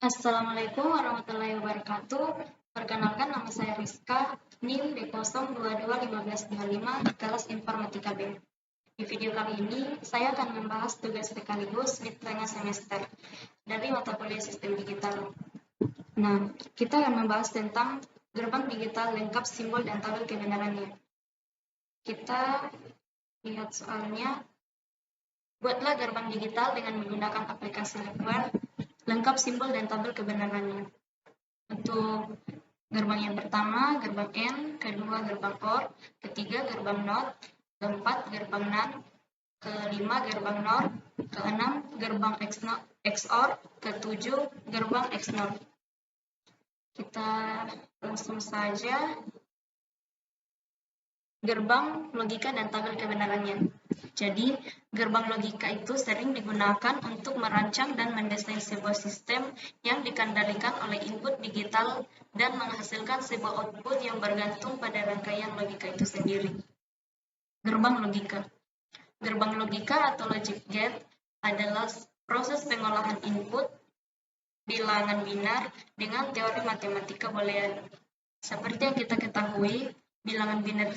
Assalamualaikum warahmatullahi wabarakatuh. Perkenalkan, nama saya Rizka, NIM D0221525, kelas Informatika B. Di video kali ini, saya akan membahas tugas sekaligus di tengah semester dari mata kuliah Sistem Digital. Nah, kita akan membahas tentang gerbang digital lengkap simbol dan tabel kebenarannya. Kita lihat soalnya. Buatlah gerbang digital dengan menggunakan aplikasi Liveware, lengkap simbol dan tabel kebenarannya. Untuk gerbang yang pertama, gerbang N, kedua gerbang OR, ketiga gerbang NOT, keempat gerbang NAND, kelima gerbang NOR, keenam gerbang XOR, ketujuh gerbang XNOR. Kita langsung saja. Gerbang logika dan tabel kebenarannya. Jadi, gerbang logika itu sering digunakan untuk merancang dan mendesain sebuah sistem yang dikendalikan oleh input digital dan menghasilkan sebuah output yang bergantung pada rangkaian logika itu sendiri. Gerbang logika. Gerbang logika atau logic gate adalah proses pengolahan input bilangan binar dengan teori matematika boolean. Seperti yang kita ketahui, bilangan binar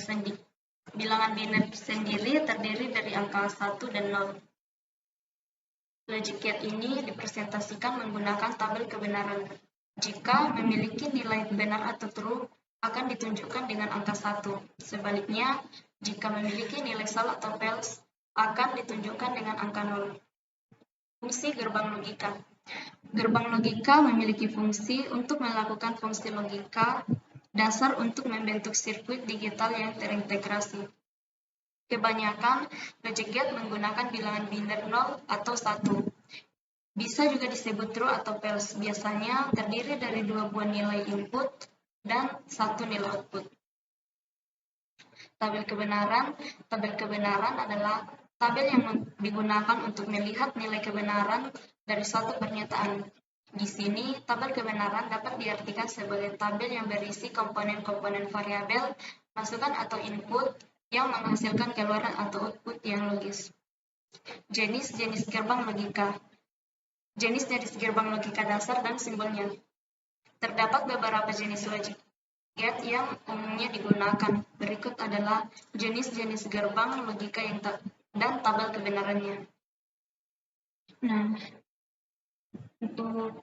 sendiri terdiri dari angka 1 dan 0. Logic gate ini dipresentasikan menggunakan tabel kebenaran. Jika memiliki nilai benar atau true, akan ditunjukkan dengan angka 1. Sebaliknya, jika memiliki nilai salah atau false, akan ditunjukkan dengan angka 0. Fungsi gerbang logika. Gerbang logika memiliki fungsi untuk melakukan fungsi logika dasar untuk membentuk sirkuit digital yang terintegrasi. Kebanyakan logic gate menggunakan bilangan binar 0 atau 1. Bisa juga disebut true atau false, biasanya terdiri dari dua buah nilai input dan satu nilai output. Tabel kebenaran. Tabel kebenaran adalah tabel yang digunakan untuk melihat nilai kebenaran dari suatu pernyataan. Di sini, tabel kebenaran dapat diartikan sebagai tabel yang berisi komponen-komponen variabel, masukan atau input yang menghasilkan keluaran atau output yang logis. Jenis-jenis gerbang logika. Jenis-jenis gerbang logika dasar dan simbolnya. Terdapat beberapa jenis logic gate yang umumnya digunakan. Berikut adalah jenis-jenis gerbang logika dan tabel kebenarannya. Nah, untuk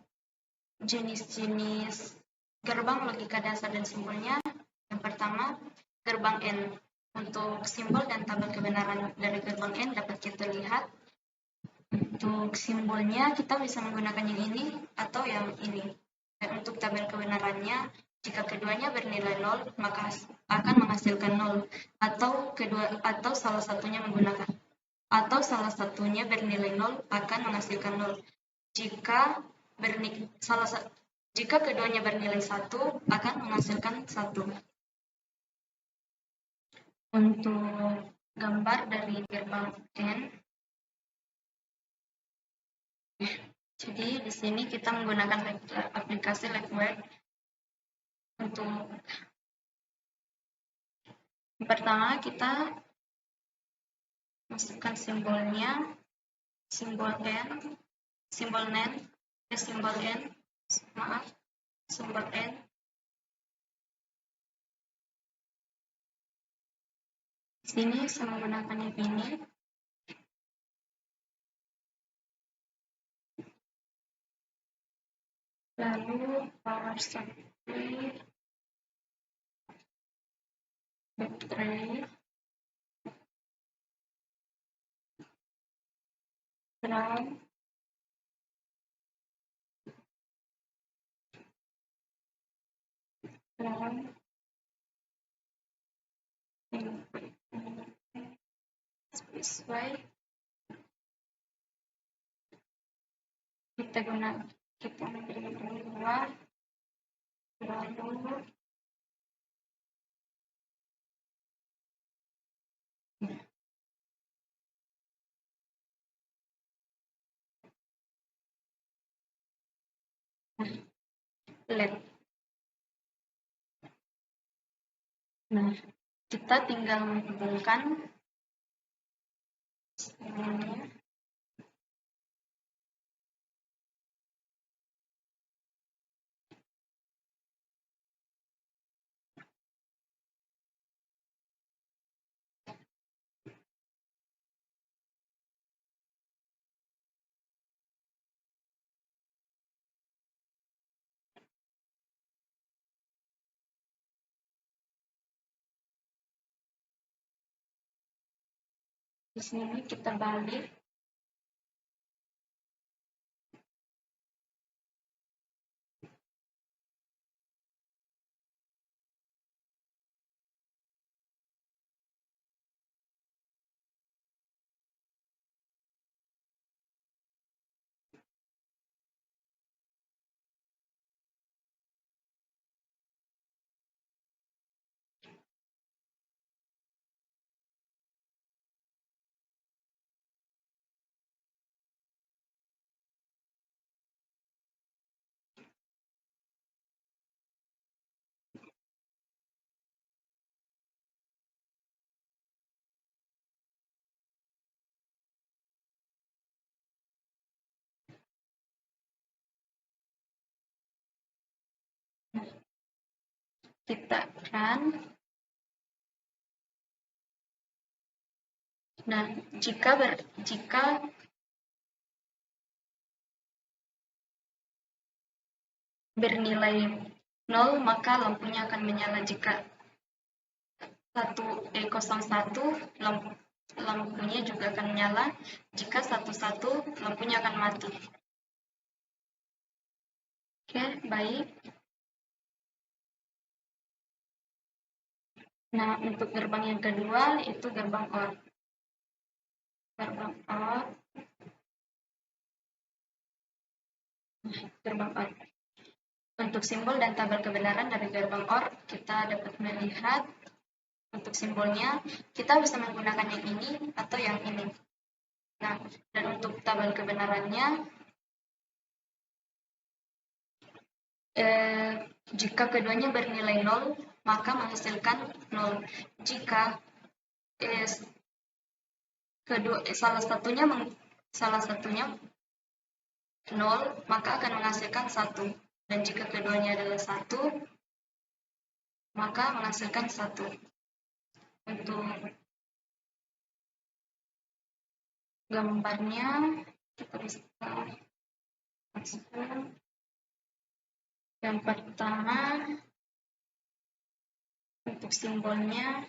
jenis-jenis gerbang logika dasar dan simbolnya, yang pertama, gerbang N. Untuk simbol dan tabel kebenaran dari gerbang N dapat kita lihat. Untuk simbolnya, kita bisa menggunakan yang ini atau yang ini. Dan untuk tabel kebenarannya, jika keduanya bernilai 0, maka akan menghasilkan 0. Atau salah satunya bernilai 0 akan menghasilkan 0. Jika keduanya bernilai 1, akan menghasilkan 1. Untuk gambar dari gerbang N, jadi di sini kita menggunakan aplikasi Liveware. Untuk yang pertama, kita masukkan simbolnya, simbol N, simbol NAND, simbol N. Di sini saya menggunakan yang ini. Lalu power supply, baterai, ground, sesuai kita ambil dua, lalu LED. Nah, kita tinggal menghubungkan ini. Di sini kita balik. Kita run. Nah, jika bernilai 0, maka lampunya akan menyala. Jika 01 lampunya juga akan menyala. Jika 11 lampunya akan mati. Oke, baik. Nah, untuk gerbang yang kedua itu gerbang OR. Gerbang OR. Gerbang OR. Untuk simbol dan tabel kebenaran dari gerbang OR, kita dapat melihat untuk simbolnya, kita bisa menggunakan yang ini atau yang ini. Nah, dan untuk tabel kebenarannya, jika keduanya bernilai 0, maka menghasilkan 0. Jika salah satunya 0, maka akan menghasilkan 1. Dan jika keduanya adalah 1, maka menghasilkan 1. Untuk gambarnya, kita bisa masukkan. Yang pertama, untuk simbolnya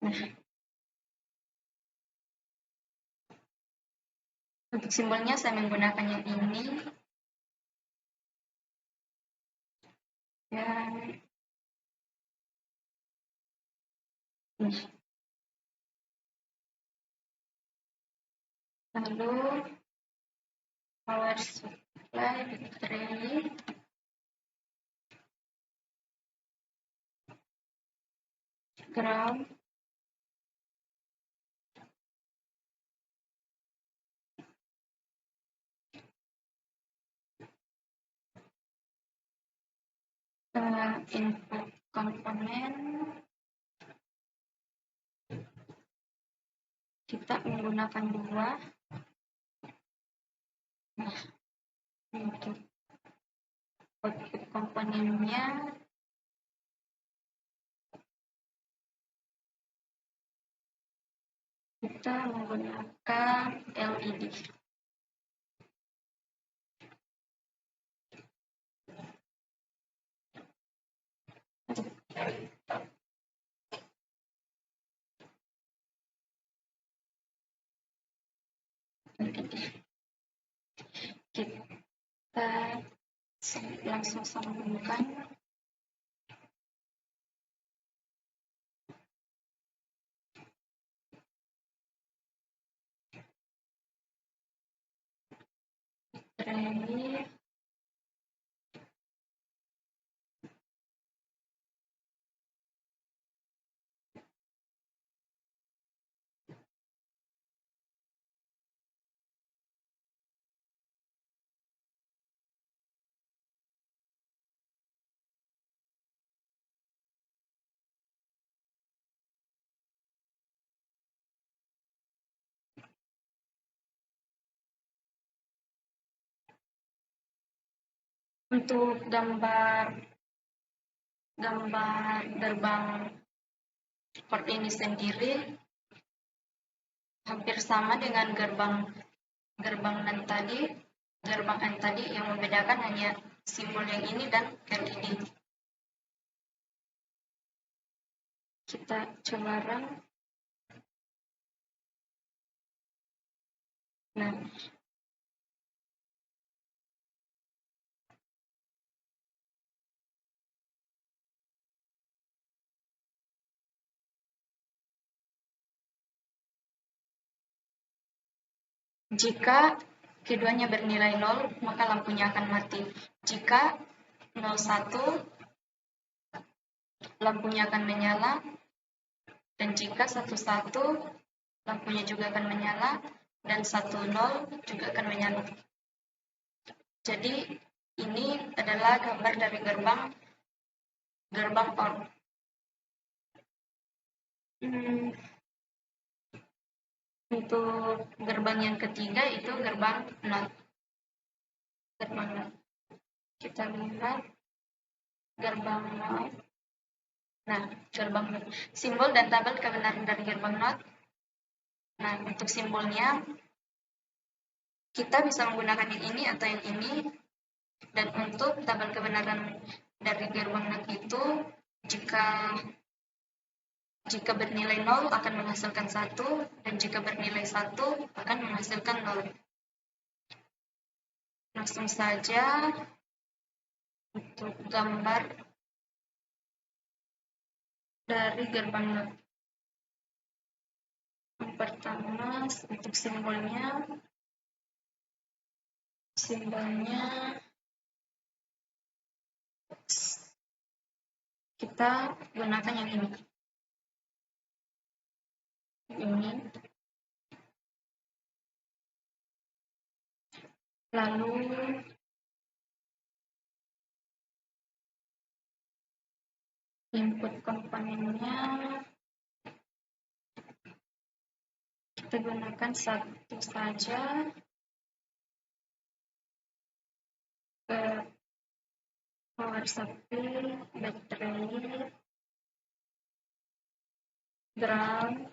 nah, untuk simbolnya saya menggunakan yang ini. Dan lalu power supply battery, ground, input komponen, kita menggunakan 2. Nah, untuk output komponennya kita menggunakan LED. Kita langsung sambungkan. Ini untuk gambar gerbang port ini sendiri, hampir sama dengan gerbang N tadi, yang membedakan hanya simbol yang ini dan LED. Kita coba run. Nah, jika keduanya bernilai 0, maka lampunya akan mati. Jika 01, lampunya akan menyala. Dan jika 11, lampunya juga akan menyala. Dan 10 juga akan menyala. Jadi, ini adalah gambar dari gerbang OR. Untuk gerbang yang ketiga itu gerbang NOT. Kita lihat gerbang NOT. Nah, gerbang NOT. Simbol dan tabel kebenaran dari gerbang NOT. Nah, untuk simbolnya kita bisa menggunakan yang ini atau yang ini. Dan untuk tabel kebenaran dari gerbang NOT itu jika bernilai 0 akan menghasilkan 1, dan jika bernilai 1 akan menghasilkan 0. Langsung saja untuk gambar dari gerbang NOT. Yang pertama, untuk simbolnya kita gunakan yang ini. Lalu input komponennya kita gunakan satu saja, ke power supply, baterai, ground,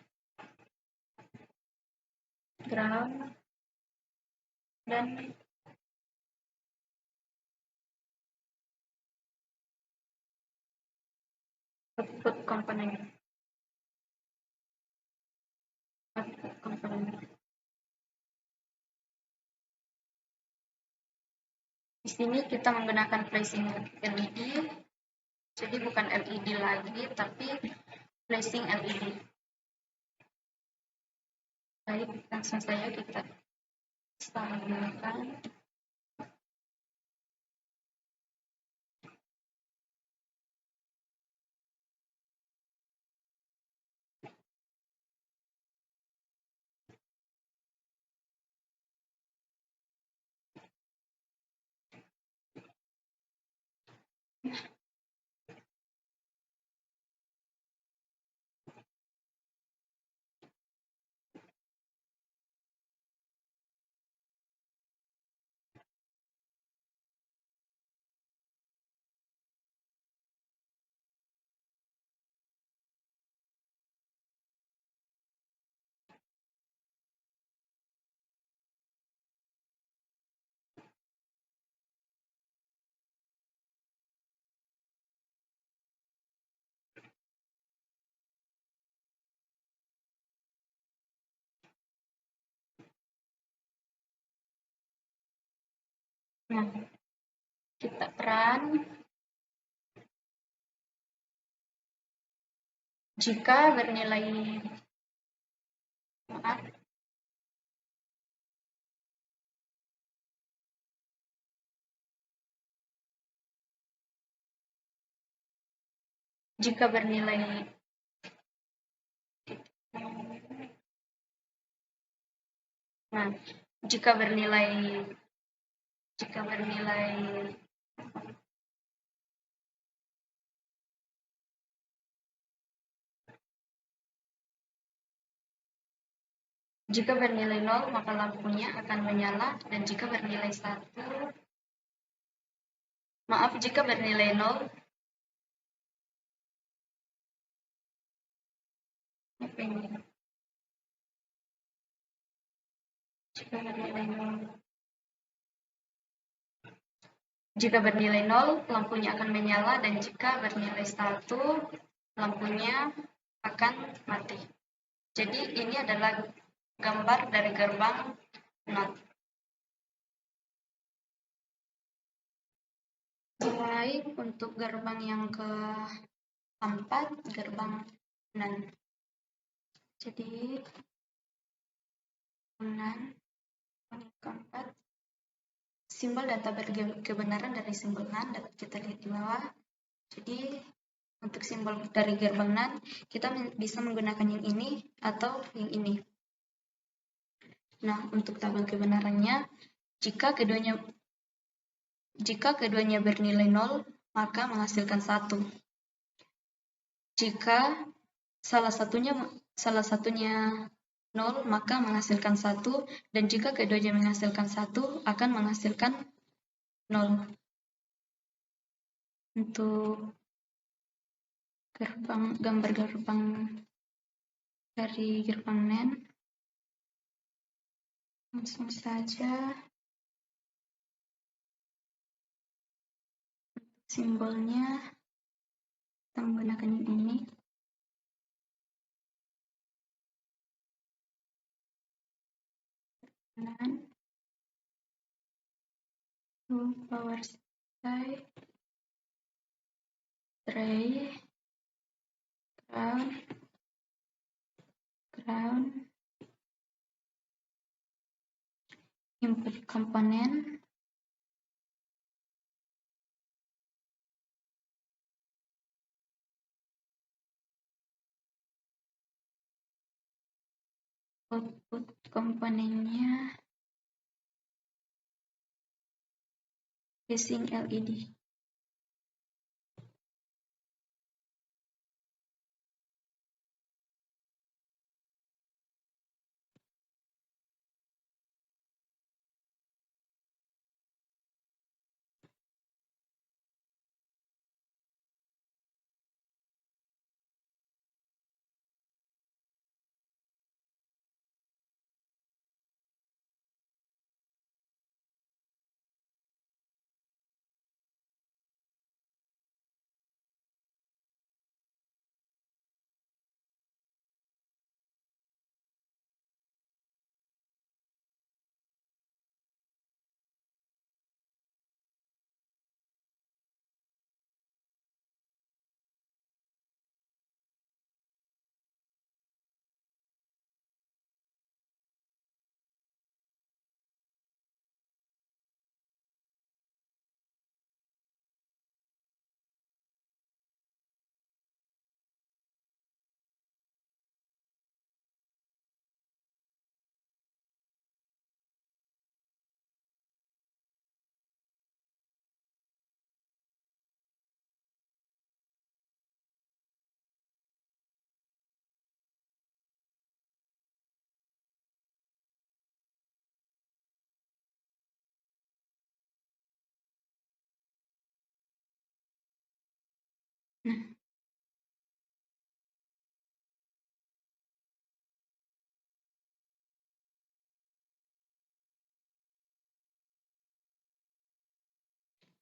dan output komponen. Di sini kita menggunakan flashing LED, jadi bukan LED lagi, tapi flashing LED. Baik, langsung saja kita gunakan. Nah, kita run. Jika bernilai jika bernilai jika bernilai jika bernilai 0, maka lampunya akan menyala, dan jika bernilai 1, jika bernilai 0, Jika bernilai 0. Jika bernilai 0, lampunya akan menyala, dan jika bernilai 1, lampunya akan mati. Jadi ini adalah gambar dari gerbang NOT. Mulai untuk gerbang yang keempat, gerbang NAND. Jadi NAND yang keempat, simbol data kebenaran dari simbol NAND dapat kita lihat di bawah. Jadi untuk simbol dari gerbang NAND, kita bisa menggunakan yang ini atau yang ini. Nah, untuk tabel kebenarannya, jika keduanya bernilai 0, maka menghasilkan 1. Jika salah satunya 0, maka menghasilkan 1, dan jika keduanya menghasilkan 1, akan menghasilkan 0. Untuk gambar gerbang dari gerbang NAND, langsung saja simbolnya kita menggunakan yang ini. NAND power supply, tray, ground, input komponen, output komponennya casing LED.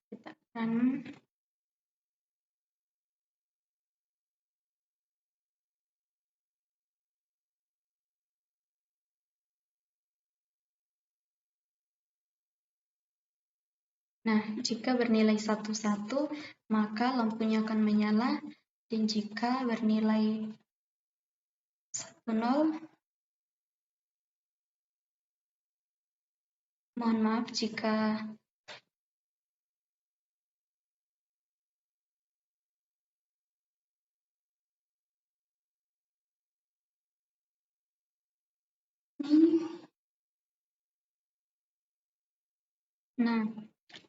Kita akan jika bernilai 1, maka lampunya akan menyala, dan jika bernilai 0, mohon maaf jika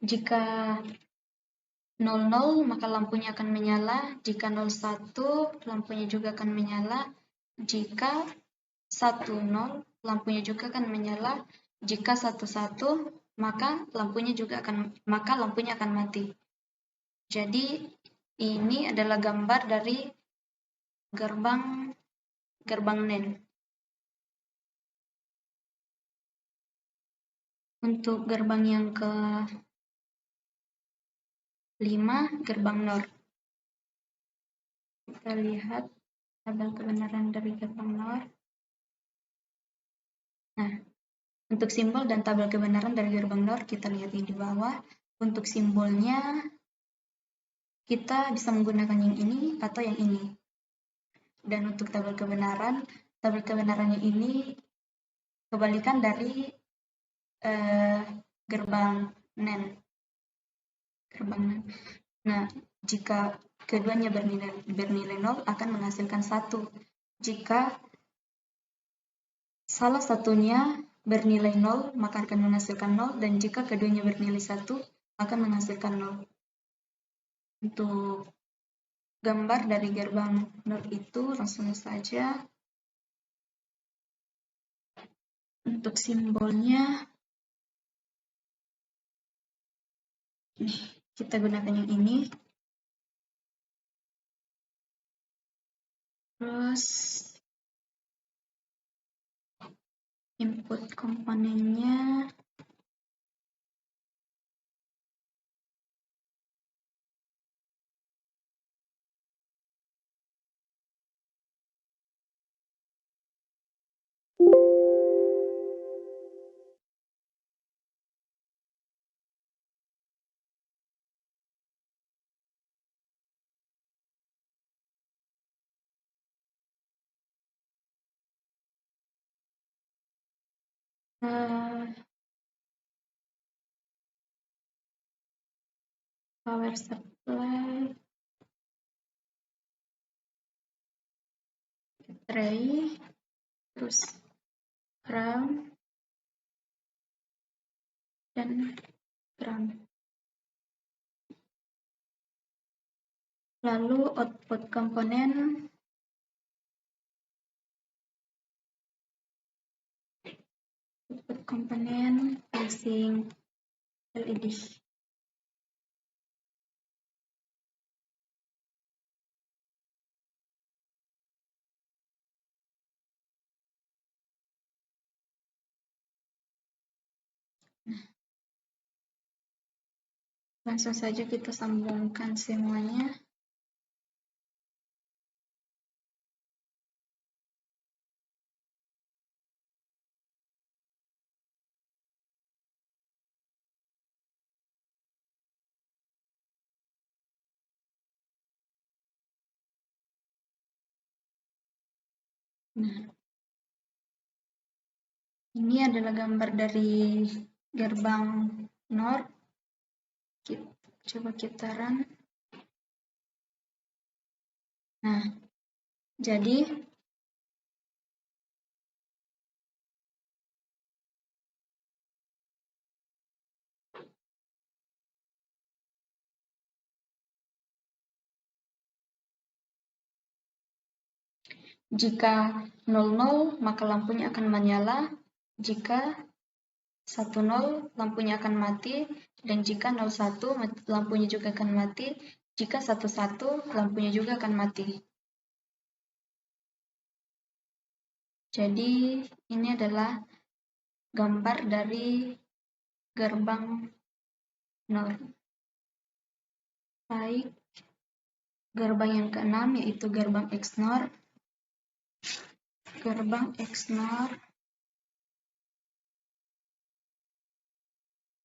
jika 00, maka lampunya akan menyala. Jika 01, lampunya juga akan menyala. Jika 10, lampunya juga akan menyala. Jika 11, maka lampunya akan mati. Jadi ini adalah gambar dari gerbang NAND. Untuk gerbang yang ke-5, gerbang NOR. Kita lihat tabel kebenaran dari gerbang NOR. Nah, untuk simbol dan tabel kebenaran dari gerbang NOR kita lihat di bawah. Untuk simbolnya kita bisa menggunakan yang ini atau yang ini. Dan untuk tabel kebenarannya ini kebalikan dari gerbang NaN. Nah, jika keduanya bernilai 0 akan menghasilkan 1. Jika salah satunya bernilai 0 maka akan menghasilkan 0, dan jika keduanya bernilai 1 akan menghasilkan 0. Untuk gambar dari gerbang NOR itu langsung saja. Untuk simbolnya kita gunakan yang ini. Terus input komponennya power supply, baterai, terus ground, dan ground. Lalu output komponen facing LED. Langsung saja kita sambungkan semuanya. Nah, ini adalah gambar dari gerbang NOR. Coba kita run. Nah, jadi jika 00 maka lampunya akan menyala, jika 10 lampunya akan mati, dan jika 01 lampunya juga akan mati, jika 11 lampunya juga akan mati. Jadi ini adalah gambar dari gerbang NOR. Baik, gerbang yang ke-6 yaitu gerbang XNOR. Gerbang XNOR,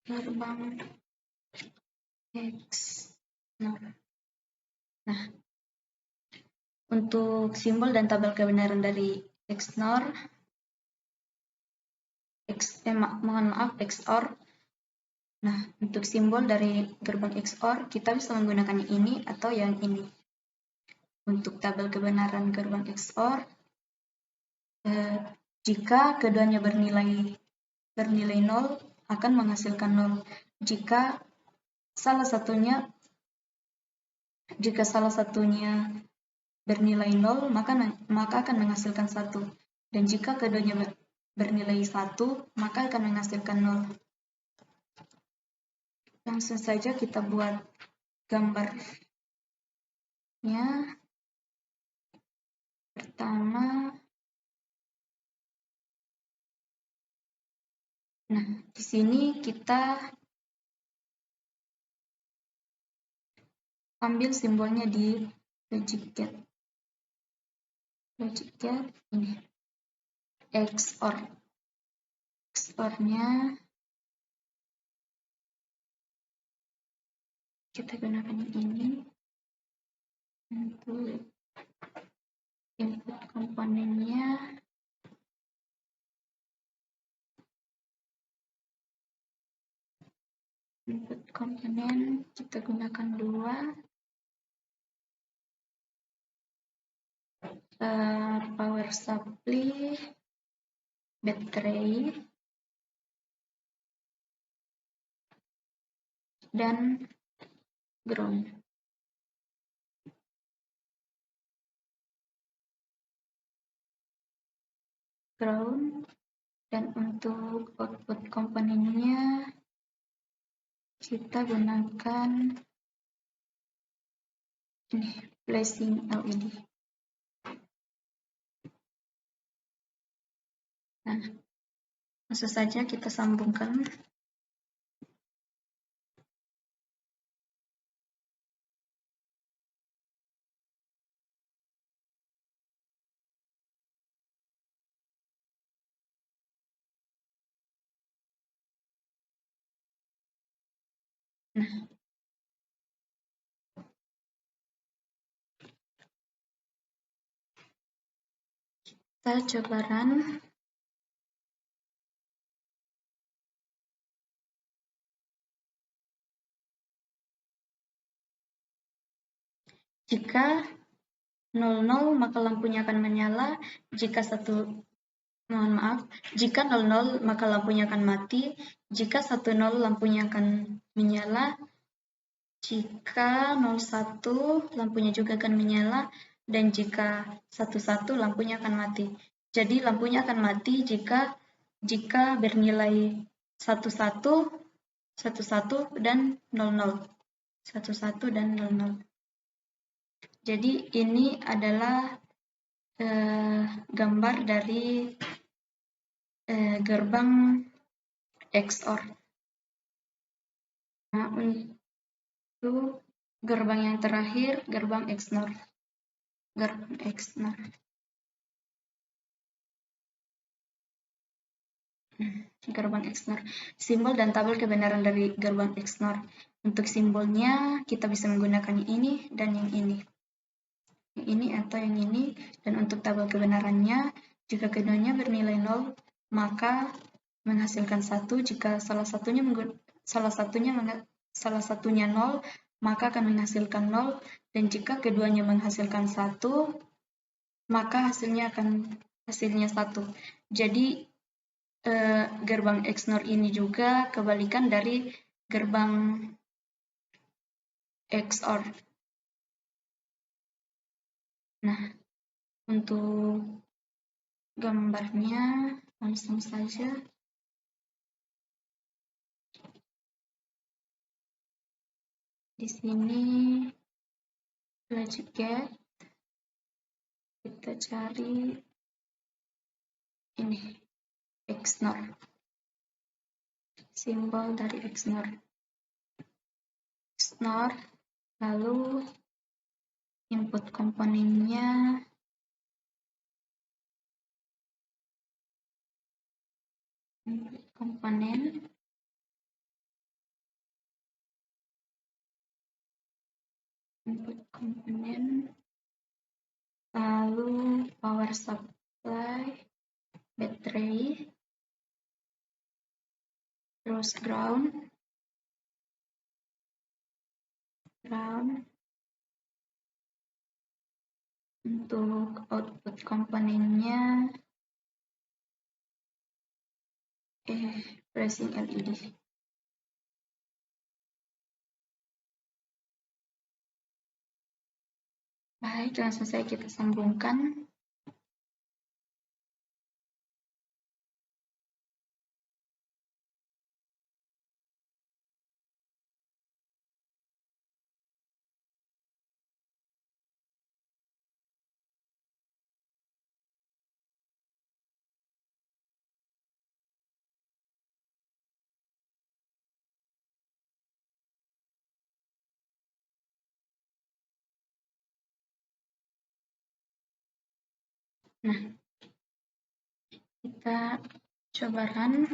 gerbang XNOR. Nah, untuk simbol dan tabel kebenaran dari XNOR, XOR. Nah, untuk simbol dari gerbang XOR, kita bisa menggunakan yang ini atau yang ini. Untuk tabel kebenaran gerbang XOR, jika keduanya bernilai 0, akan menghasilkan 0. Jika salah satunya bernilai 0, maka akan menghasilkan 1. Dan jika keduanya bernilai 1, maka akan menghasilkan 0. Langsung saja kita buat gambarnya. Pertama, Nah, di sini kita ambil simbolnya di logic get. Logic get ini XOR. XOR-nya kita gunakan ini untuk input komponennya. Input komponen kita gunakan 2, power supply, baterai, dan ground. Dan untuk output komponennya kita gunakan ini flashing LED. Nah, langsung saja kita sambungkan. Nah, kita coba run. Jika 00 maka lampunya akan menyala, jika 1 mohon maaf, jika 00 maka lampunya akan mati, jika 10 lampunya akan menyala, jika 01 lampunya juga akan menyala, dan jika 11 lampunya akan mati. Jadi lampunya akan mati jika bernilai 11, 11 dan 00. 11 dan 00. Jadi ini adalah gambar dari gerbang XOR. Nah, untuk gerbang yang terakhir, gerbang XNOR. Gerbang XNOR. Gerbang XNOR. Simbol dan tabel kebenaran dari gerbang XNOR. Untuk simbolnya kita bisa menggunakan ini dan yang ini. Yang ini atau yang ini. Dan untuk tabel kebenarannya, jika keduanya bernilai 0, maka menghasilkan 1. Jika salah satunya 0, maka akan menghasilkan 0. Dan jika keduanya menghasilkan 1, maka hasilnya 1. Jadi gerbang XNOR ini juga kebalikan dari gerbang XOR. Nah, untuk gambarnya langsung saja. Di sini logic gate, kita cari ini XNOR. Simbol dari XNOR. XNOR, lalu input komponennya input komponen lalu power supply, baterai, terus ground. Untuk output komponennya flashing LED. Baik, langsung saja kita sambungkan. Nah, kita coba run.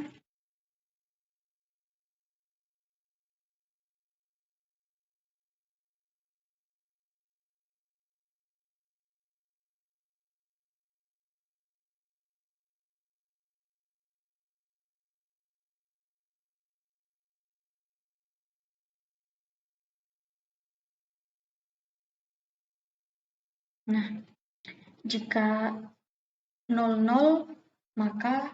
Nah, jika 00 maka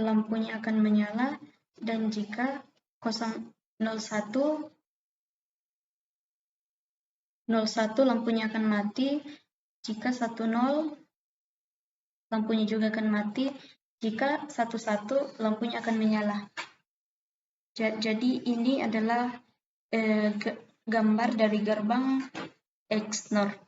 lampunya akan menyala, dan jika 01 lampunya akan mati, jika 10 lampunya juga akan mati, jika 11 lampunya akan menyala. Jadi ini adalah gambar dari gerbang XNOR.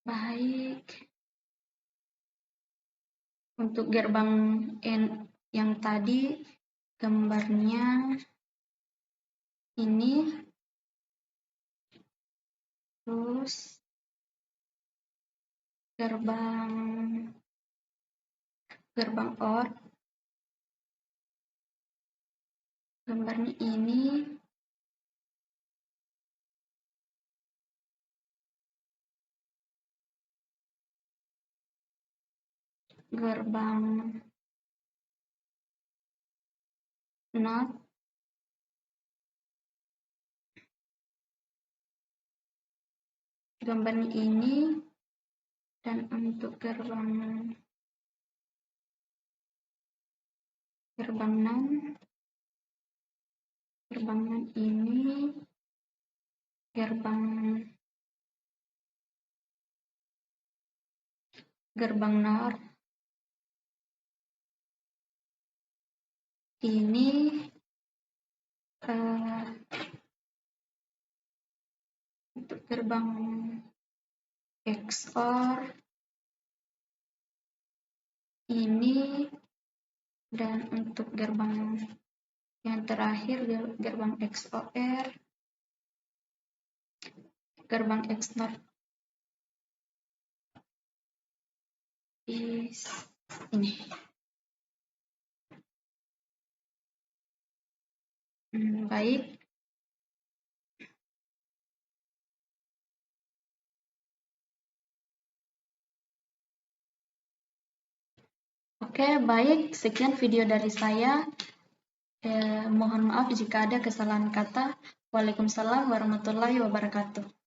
Baik, untuk gerbang yang tadi gambarnya ini, terus gerbang OR gambarnya ini, gerbang NOT gambarnya ini, dan untuk gerbang NAND ini, gerbang NOR ini, untuk gerbang XOR ini, dan untuk gerbang yang terakhir gerbang XOR, gerbang XNOR ini. Baik. Oke, baik. Sekian video dari saya. Mohon maaf jika ada kesalahan kata. Waalaikumsalam warahmatullahi wabarakatuh.